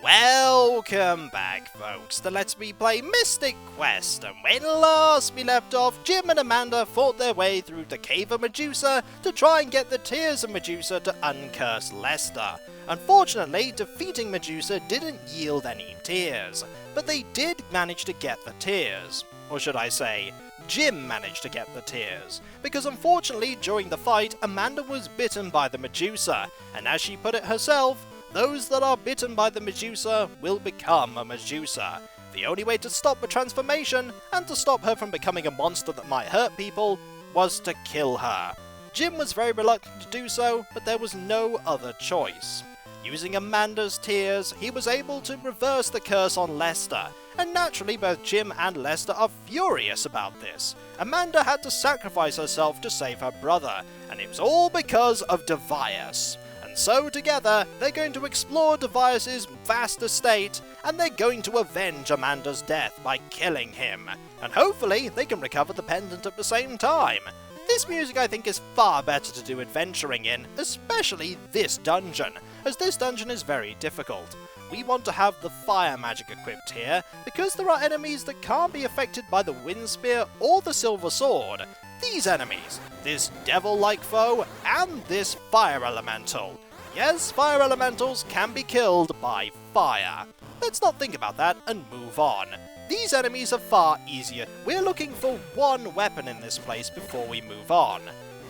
Welcome back, folks, to Let's Me Play Mystic Quest, and when last we left off, Jim and Amanda fought their way through the Cave of Medusa to try and get the tears of Medusa to uncurse Lester. Unfortunately, defeating Medusa didn't yield any tears, but they did manage to get the tears. Or should I say, Jim managed to get the tears, because unfortunately during the fight, Amanda was bitten by the Medusa, and as she put it herself, those that are bitten by the Medusa will become a Medusa. The only way to stop the transformation, and to stop her from becoming a monster that might hurt people, was to kill her. Jim was very reluctant to do so, but there was no other choice. Using Amanda's tears, he was able to reverse the curse on Lester, and naturally both Jim and Lester are furious about this. Amanda had to sacrifice herself to save her brother, and it was all because of Davias. And so together, they're going to explore Davias' vast estate, and they're going to avenge Amanda's death by killing him. And hopefully, they can recover the pendant at the same time. This music I think is far better to do adventuring in, especially this dungeon, as this dungeon is very difficult. We want to have the fire magic equipped here, because there are enemies that can't be affected by the wind spear or the silver sword. These enemies, this devil-like foe, and this fire elemental. Yes, fire elementals can be killed by fire. Let's not think about that and move on. These enemies are far easier. We're looking for one weapon in this place before we move on.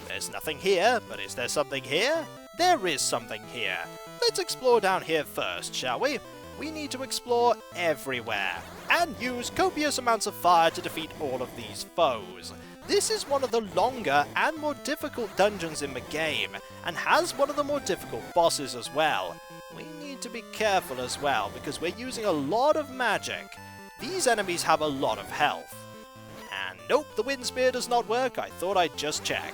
There's nothing here, but is there something here? There is something here. Let's explore down here first, shall we? We need to explore everywhere, and use copious amounts of fire to defeat all of these foes. This is one of the longer and more difficult dungeons in the game, and has one of the more difficult bosses as well. We need to be careful as well, because we're using a lot of magic. These enemies have a lot of health. And nope, the wind spear does not work. I thought I'd just check.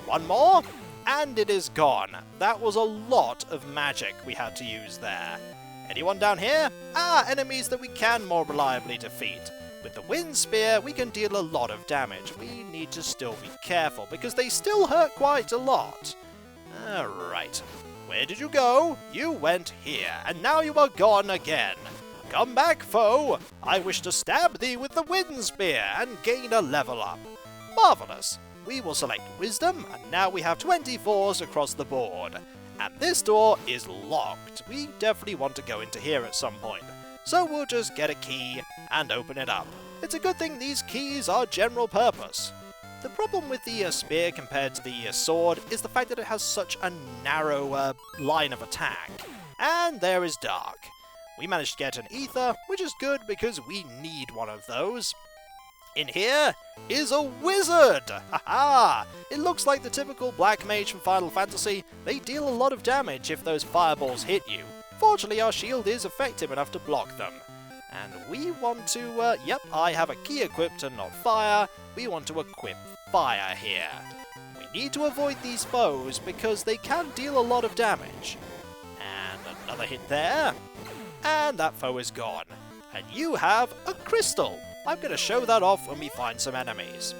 One more, and it is gone. That was a lot of magic we had to use there. Anyone down here? Enemies that we can more reliably defeat. With the wind spear, we can deal a lot of damage. We need to still be careful, because they still hurt quite a lot. Alright. Where did you go? You went here, and now you are gone again. Come back, foe! I wish to stab thee with the wind spear, and gain a level up. Marvellous! We will select Wisdom, and now we have 24s across the board. And this door is locked. We definitely want to go into here at some point. So we'll just get a key and open it up. It's a good thing these keys are general purpose. The problem with the spear compared to the sword is the fact that it has such a narrow line of attack. And there is dark. We managed to get an ether, which is good because we need one of those. In here is a wizard! Haha! It looks like the typical black mage from Final Fantasy. They deal a lot of damage if those fireballs hit you. Fortunately, our shield is effective enough to block them. And we want to, yep, I have a key equipped and not fire. We want to equip fire here. We need to avoid these foes because they can deal a lot of damage. And another hit there. And that foe is gone. And you have a crystal. I'm going to show that off when we find some enemies.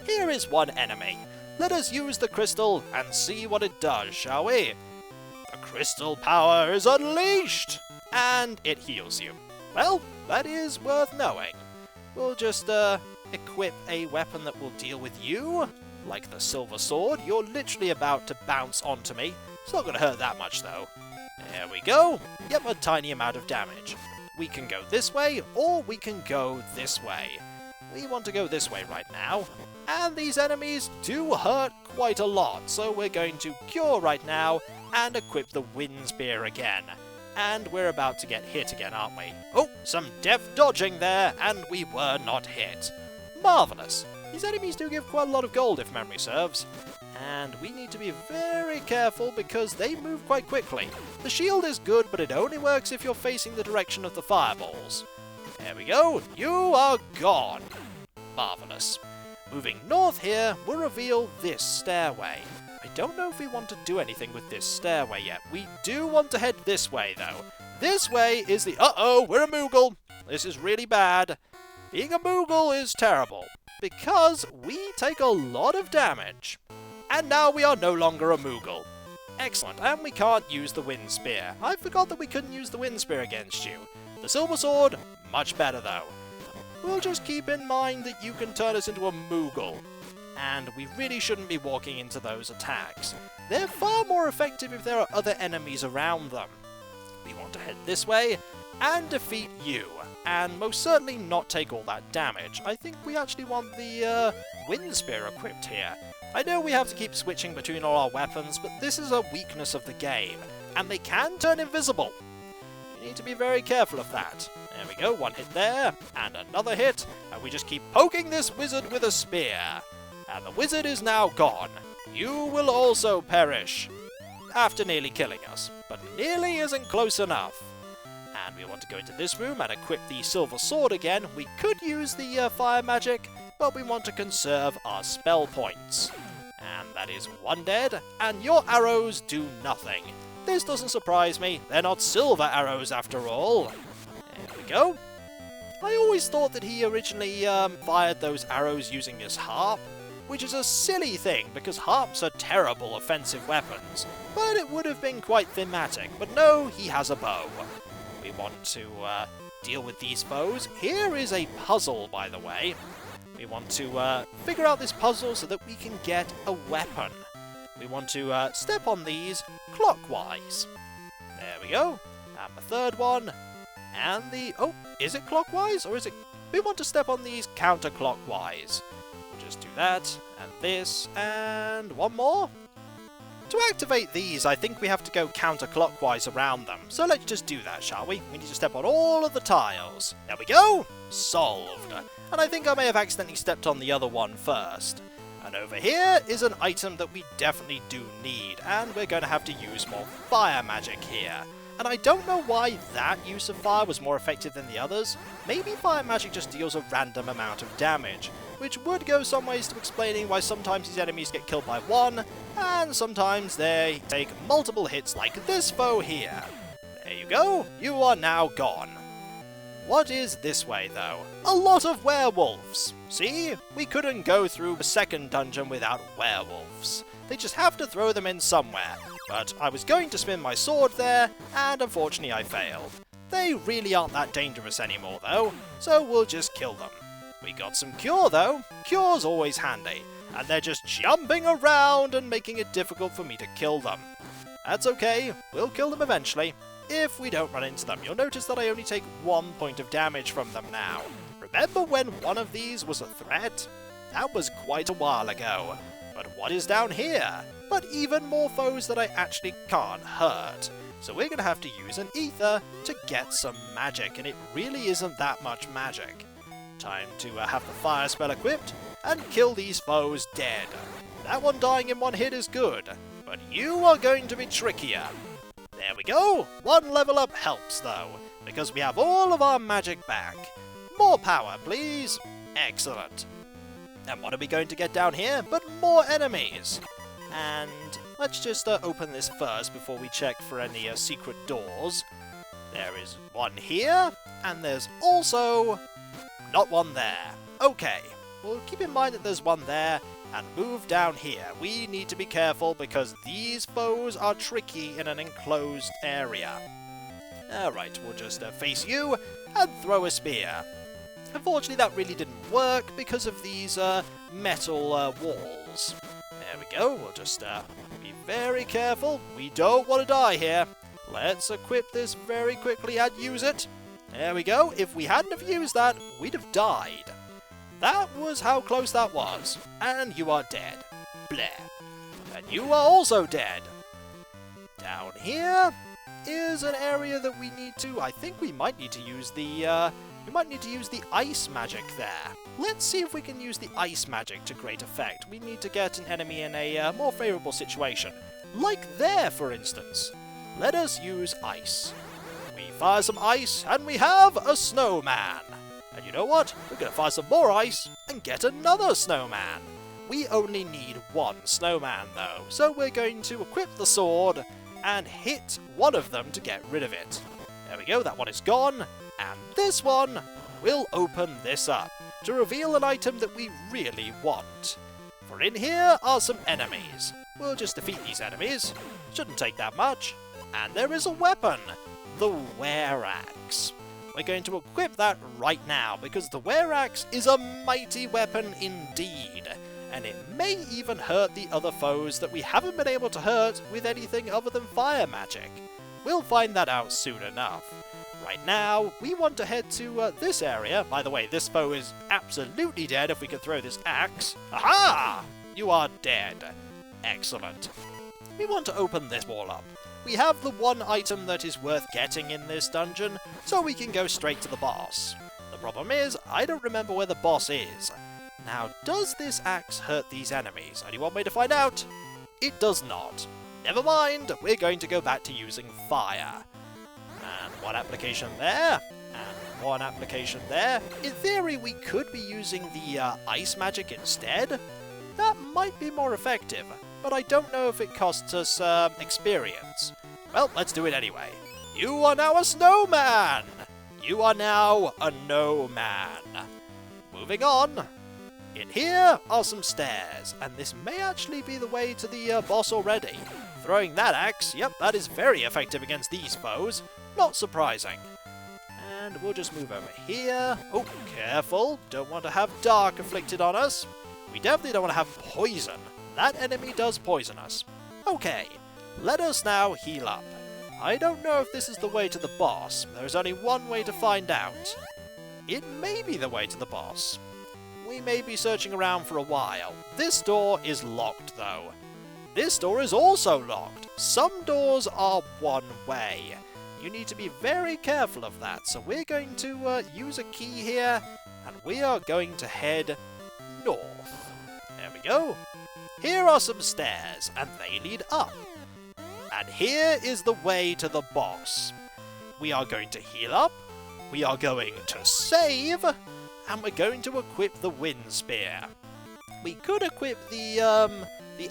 Here is one enemy. Let us use the crystal and see what it does, shall we? The crystal power is unleashed! And it heals you. Well, that is worth knowing. We'll just equip a weapon that will deal with you. Like the silver sword. You're literally about to bounce onto me. It's not going to hurt that much though. There we go. Yep, a tiny amount of damage. We can go this way, or we can go this way. We want to go this way right now. And these enemies do hurt quite a lot, so we're going to cure right now and equip the wind spear again. And we're about to get hit again, aren't we? Oh, some deft dodging there, and we were not hit. Marvellous. These enemies do give quite a lot of gold if memory serves. And we need to be very careful because they move quite quickly. The shield is good, but it only works if you're facing the direction of the fireballs. There we go. You are gone. Marvellous. Moving north here, we'll reveal this stairway. I don't know if we want to do anything with this stairway yet. We do want to head this way, though. This way is the... Uh-oh, we're a Moogle. This is really bad. Being a Moogle is terrible, because we take a lot of damage. And now we are no longer a Moogle. Excellent, and we can't use the wind spear. I forgot that we couldn't use the wind spear against you. The silver sword, much better though. We'll just keep in mind that you can turn us into a Moogle, and we really shouldn't be walking into those attacks. They're far more effective if there are other enemies around them. We want to head this way and defeat you, and most certainly not take all that damage. I think we actually want the wind spear equipped here. I know we have to keep switching between all our weapons, but this is a weakness of the game, and they can turn invisible. You need to be very careful of that. There we go, one hit there, and another hit, and we just keep poking this wizard with a spear. And the wizard is now gone. You will also perish, after nearly killing us, but nearly isn't close enough. And we want to go into this room and equip the silver sword again. We could use the fire magic, but we want to conserve our spell points. And that is one dead, and your arrows do nothing. This doesn't surprise me, they're not silver arrows after all. There we go. I always thought that he originally fired those arrows using his harp, which is a silly thing because harps are terrible offensive weapons, but it would have been quite thematic. But no, he has a bow. We want to deal with these foes. Here is a puzzle, by the way. We want to figure out this puzzle so that we can get a weapon. We want to step on these clockwise. There we go. And the third one. And the... oh, is it clockwise? Or is it... we want to step on these counterclockwise. We'll just do that, and this, and one more. To activate these, I think we have to go counterclockwise around them. So let's just do that, shall we? We need to step on all of the tiles. There we go! Solved. And I think I may have accidentally stepped on the other one first. And over here is an item that we definitely do need, and we're going to have to use more fire magic here. And I don't know why that use of fire was more effective than the others. Maybe fire magic just deals a random amount of damage, which would go some ways to explaining why sometimes these enemies get killed by one, and sometimes they take multiple hits like this foe here. There you go, you are now gone. What is this way though? A lot of werewolves! See? We couldn't go through a second dungeon without werewolves. They just have to throw them in somewhere. But I was going to spin my sword there, and unfortunately I failed. They really aren't that dangerous anymore though, so we'll just kill them. We got some cure though. Cure's always handy, and they're just jumping around and making it difficult for me to kill them. That's okay, we'll kill them eventually. If we don't run into them, you'll notice that I only take 1 point of damage from them now. Remember when one of these was a threat? That was quite a while ago. But what is down here? But even more foes that I actually can't hurt. So we're going to have to use an ether to get some magic, and it really isn't that much magic. Time to have the fire spell equipped and kill these foes dead. That one dying in one hit is good, but you are going to be trickier. There we go! 1 level up helps though, because we have all of our magic back. More power, please! Excellent. And what are we going to get down here but more enemies? And let's just open this first before we check for any secret doors. There is one here, and there's also not one there. Okay, well keep in mind that there's one there, and move down here. We need to be careful because these foes are tricky in an enclosed area. Alright, we'll just face you and throw a spear. Unfortunately, that really didn't work because of these metal walls. There we go, we'll just be very careful. We don't want to die here. Let's equip this very quickly and use it. There we go. If we hadn't have used that, we'd have died. That was how close that was. And you are dead. Bleh. And you are also dead. Down here is an area that we need to... I think we might need to use the... we might need to use the ice magic there. Let's see if we can use the ice magic to great effect. We need to get an enemy in a more favourable situation. Like there, for instance. Let us use ice. We fire some ice, and we have a snowman. And you know what? We're going to fire some more ice and get another snowman. We only need 1 snowman, though, so we're going to equip the sword and hit one of them to get rid of it. There we go, that one is gone. And this one will open this up to reveal an item that we really want. For in here are some enemies. We'll just defeat these enemies. Shouldn't take that much. And there is a weapon, the Were Axe. We're going to equip that right now, because the Were Axe is a mighty weapon indeed. And it may even hurt the other foes that we haven't been able to hurt with anything other than fire magic. We'll find that out soon enough. Right now, we want to head to this area. By the way, this foe is absolutely dead if we can throw this axe. Aha! You are dead. Excellent. We want to open this wall up. We have the one item that is worth getting in this dungeon, so we can go straight to the boss. The problem is, I don't remember where the boss is. Now, does this axe hurt these enemies? Only one way to find out. It does not. Never mind, we're going to go back to using fire. And one application there, and one application there. In theory, we could be using the ice magic instead. That might be more effective, but I don't know if it costs us experience. Well, let's do it anyway. You are now a snowman! You are now a no-man. Moving on. In here are some stairs, and this may actually be the way to the boss already. Throwing that axe, yep, that is very effective against these foes. Not surprising. And we'll just move over here. Oh, careful. Don't want to have dark afflicted on us. We definitely don't want to have poison. That enemy does poison us. Okay, let us now heal up. I don't know if this is the way to the boss. There's only one way to find out. It may be the way to the boss. We may be searching around for a while. This door is locked, though. This door is also locked. Some doors are one way. You need to be very careful of that, so we're going to use a key here, and we are going to head north. There we go. Here are some stairs, and they lead up. And here is the way to the boss. We are going to heal up, we are going to save, and we're going to equip the wind spear. We could equip the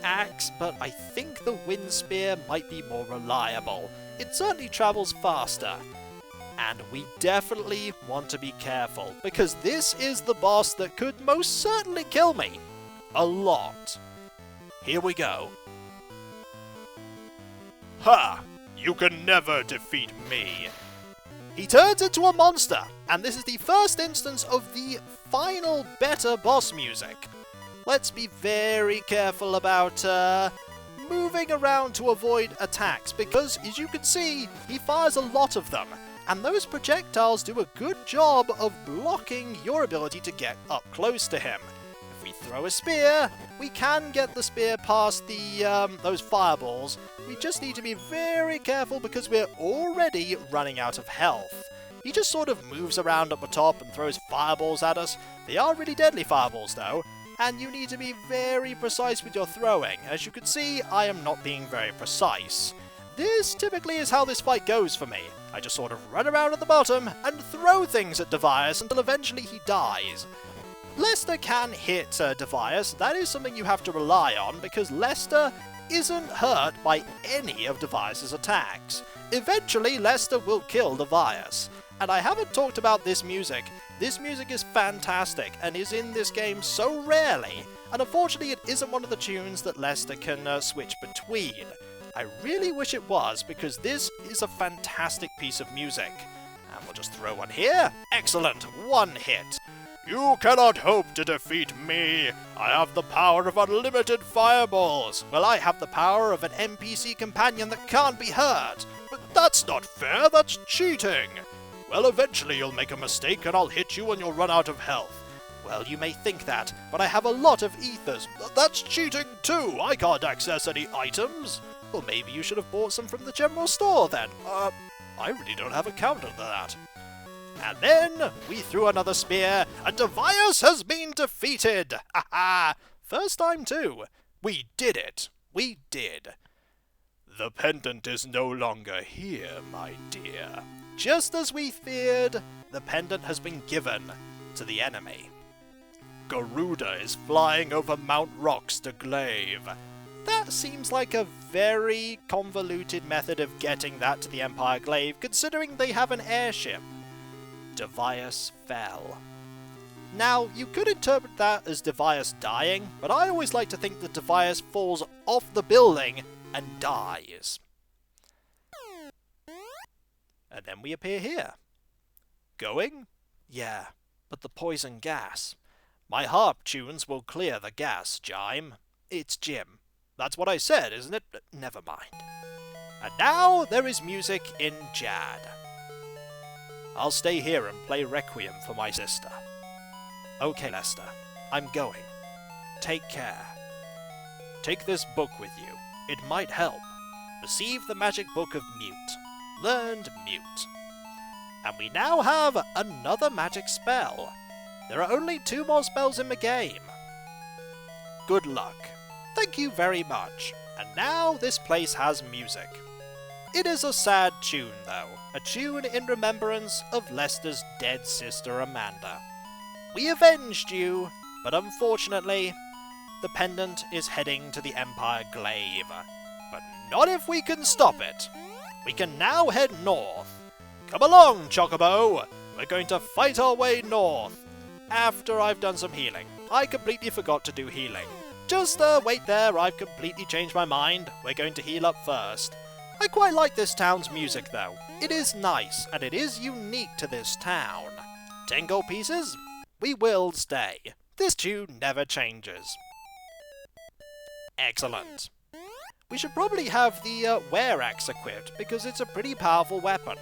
axe, but I think the wind spear might be more reliable. It certainly travels faster. And we definitely want to be careful, because this is the boss that could most certainly kill me. A lot. Here we go. Ha! You can never defeat me. He turns into a monster, and this is the first instance of the final better boss music. Let's be very careful about moving around to avoid attacks, because as you can see, he fires a lot of them, and those projectiles do a good job of blocking your ability to get up close to him. If we throw a spear, we can get the spear past the those fireballs. We just need to be very careful because we're already running out of health. He just sort of moves around up the top and throws fireballs at us. They are really deadly fireballs though, and you need to be very precise with your throwing. As you can see, I am not being very precise. This typically is how this fight goes for me. I just sort of run around at the bottom and throw things at Davias until eventually he dies. Lester can hit Davias. That is something you have to rely on because Lester isn't hurt by any of Davias' attacks. Eventually, Lester will kill Davias. And I haven't talked about this music. This music is fantastic and is in this game so rarely. And unfortunately, it isn't one of the tunes that Lester can switch between. I really wish it was, because this is a fantastic piece of music. And we'll just throw one here. Excellent! One hit. You cannot hope to defeat me. I have the power of unlimited fireballs. Well, I have the power of an NPC companion that can't be hurt. But that's not fair, that's cheating. Well, eventually you'll make a mistake and I'll hit you and you'll run out of health. Well, you may think that, but I have a lot of ethers. That's cheating too. I can't access any items. Well, maybe you should have bought some from the general store then. I really don't have a counter to that. And then we threw another spear, and Davias has been defeated! Ha ha! First time too. We did it. We did. The pendant is no longer here, my dear. Just as we feared, the pendant has been given to the enemy. Garuda is flying over Mount Rocks to Glaive. That seems like a very convoluted method of getting that to the Empire Glaive, considering they have an airship. Davias fell. Now, you could interpret that as Davias dying, but I always like to think that Davias falls off the building and dies. And then we appear here. Going? Yeah, but the poison gas. My harp tunes will clear the gas, Jime. It's Jim. That's what I said, isn't it? Never mind. And now there is music in Jad. I'll stay here and play Requiem for my sister. Okay, Lester, I'm going. Take care. Take this book with you. It might help. Receive the magic book of Mute. Learned Mute. And we now have another magic spell. There are only 2 more spells in the game. Good luck. Thank you very much. And now this place has music. It is a sad tune, though. A tune in remembrance of Lester's dead sister Amanda. We avenged you, but unfortunately, the pendant is heading to the Empire Glaive. But not if we can stop it. We can now head north. Come along, Chocobo! We're going to fight our way north. After I've done some healing. I completely forgot to do healing. Just wait there, I've completely changed my mind. We're going to heal up first. I quite like this town's music, though. It is nice, and it is unique to this town. 10 gold pieces? We will stay. This tune never changes. Excellent. We should probably have the Were Axe equipped, because it's a pretty powerful weapon.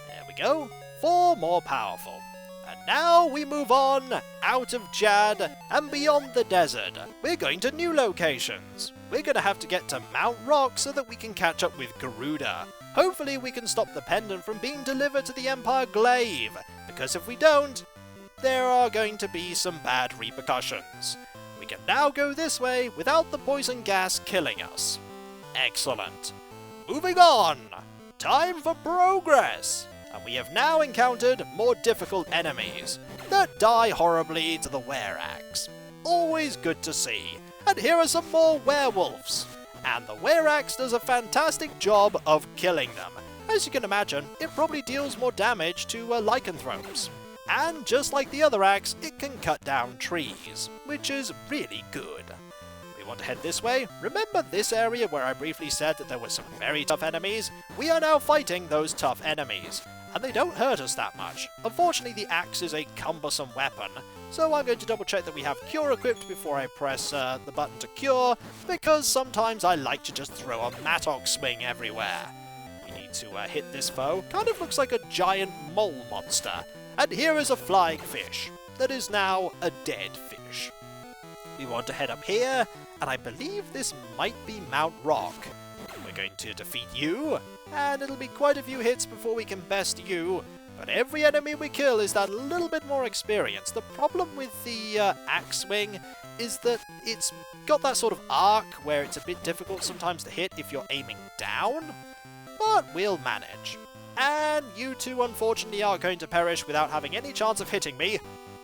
There we go. 4 more powerful. And now we move on, out of Jad, and beyond the desert. We're going to new locations. We're going to have to get to Mount Rock so that we can catch up with Garuda. Hopefully we can stop the pendant from being delivered to the Empire Glaive, because if we don't, there are going to be some bad repercussions. We can now go this way without the poison gas killing us. Excellent. Moving on! Time for progress! And we have now encountered more difficult enemies that die horribly to the Were Axe. Always good to see. And here are some more werewolves. And the Were Axe does a fantastic job of killing them. As you can imagine, it probably deals more damage to lycanthropes. And just like the other axe, it can cut down trees, which is really good. We want to head this way. Remember this area where I briefly said that there were some very tough enemies? We are now fighting those tough enemies. And they don't hurt us that much. Unfortunately, the axe is a cumbersome weapon, so I'm going to double check that we have cure equipped before I press the button to cure, because sometimes I like to just throw a mattock swing everywhere. We need to hit this foe. Kind of looks like a giant mole monster. And here is a flying fish that is now a dead fish. We want to head up here, and I believe this might be Mount Rock. We're going to defeat you, and it'll be quite a few hits before we can best you, but every enemy we kill is that little bit more experience. The problem with the axe swing is that it's got that sort of arc where it's a bit difficult sometimes to hit if you're aiming down, but we'll manage. And you two unfortunately are going to perish without having any chance of hitting me.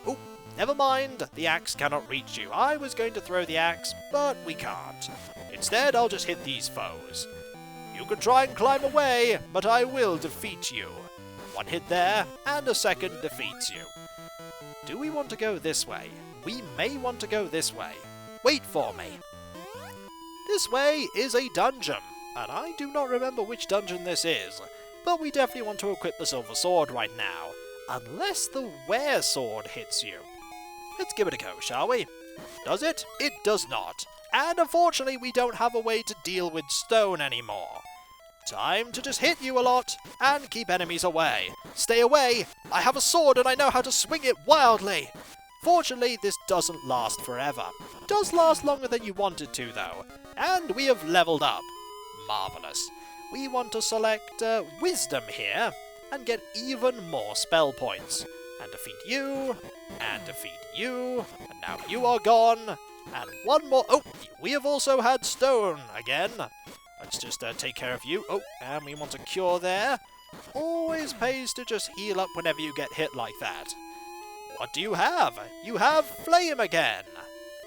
Oh, never mind, the axe cannot reach you. I was going to throw the axe, but we can't. Instead, I'll just hit these foes. You can try and climb away, but I will defeat you. 1 hit there, and a second defeats you. Do we want to go this way? We may want to go this way. Wait for me. This way is a dungeon, and I do not remember which dungeon this is, but we definitely want to equip the silver sword right now, unless the were sword hits you. Let's give it a go, shall we? Does it? It does not. And unfortunately, we don't have a way to deal with stone anymore. Time to just hit you a lot, and keep enemies away. Stay away! I have a sword and I know how to swing it wildly! Fortunately, this doesn't last forever. Does last longer than you wanted to, though. And we have leveled up. Marvellous. We want to select Wisdom here, and get even more spell points. And defeat you, and defeat you, and now you are gone. And 1 more. Oh, we have also had stone again. Let's just take care of you. Oh, and we want a cure there. Always pays to just heal up whenever you get hit like that. What do you have? You have flame again.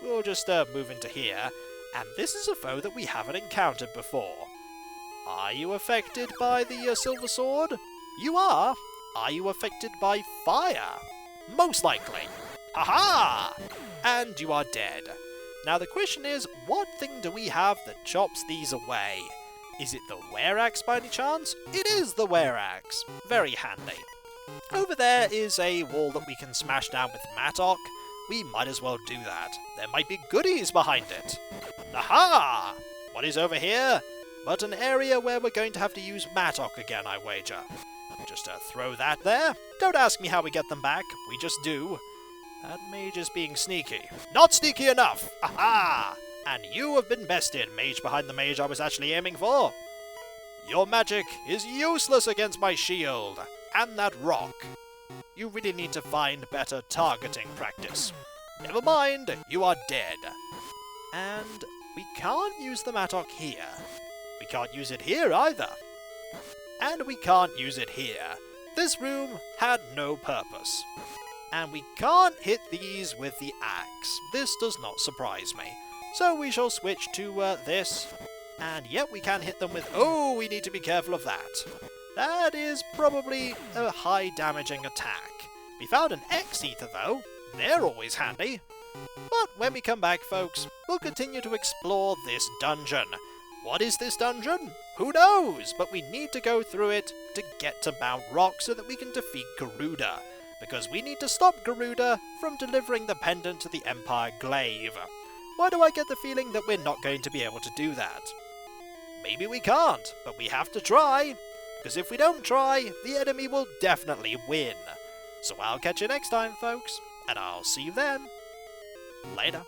We'll just move into here. And this is a foe that we haven't encountered before. Are you affected by the silver sword? You are. Are you affected by fire? Most likely. Haha! And you are dead. Now the question is, what thing do we have that chops these away? Is it the were-axe by any chance? It is the were-axe. Very handy. Over there is a wall that we can smash down with mattock. We might as well do that. There might be goodies behind it. Aha! What is over here? But an area where we're going to have to use mattock again, I wager. Just throw that there. Don't ask me how we get them back. We just do. That mage is being sneaky. Not sneaky enough! Aha! And you have been bested, mage behind the mage I was actually aiming for. Your magic is useless against my shield. And that rock. You really need to find better targeting practice. Never mind, you are dead. And we can't use the mattock here. We can't use it here either. And we can't use it here. This room had no purpose. And we can't hit these with the axe. This does not surprise me. So we shall switch to this. And yet we can hit them with... Oh, we need to be careful of that. That is probably a high damaging attack. We found an X-Ether though. They're always handy. But when we come back, folks, we'll continue to explore this dungeon. What is this dungeon? Who knows? But we need to go through it to get to Mount Rock so that we can defeat Garuda. Because we need to stop Garuda from delivering the pendant to the Empire Glaive. Why do I get the feeling that we're not going to be able to do that? Maybe we can't, but we have to try. Because if we don't try, the enemy will definitely win. So I'll catch you next time, folks, and I'll see you then. Later.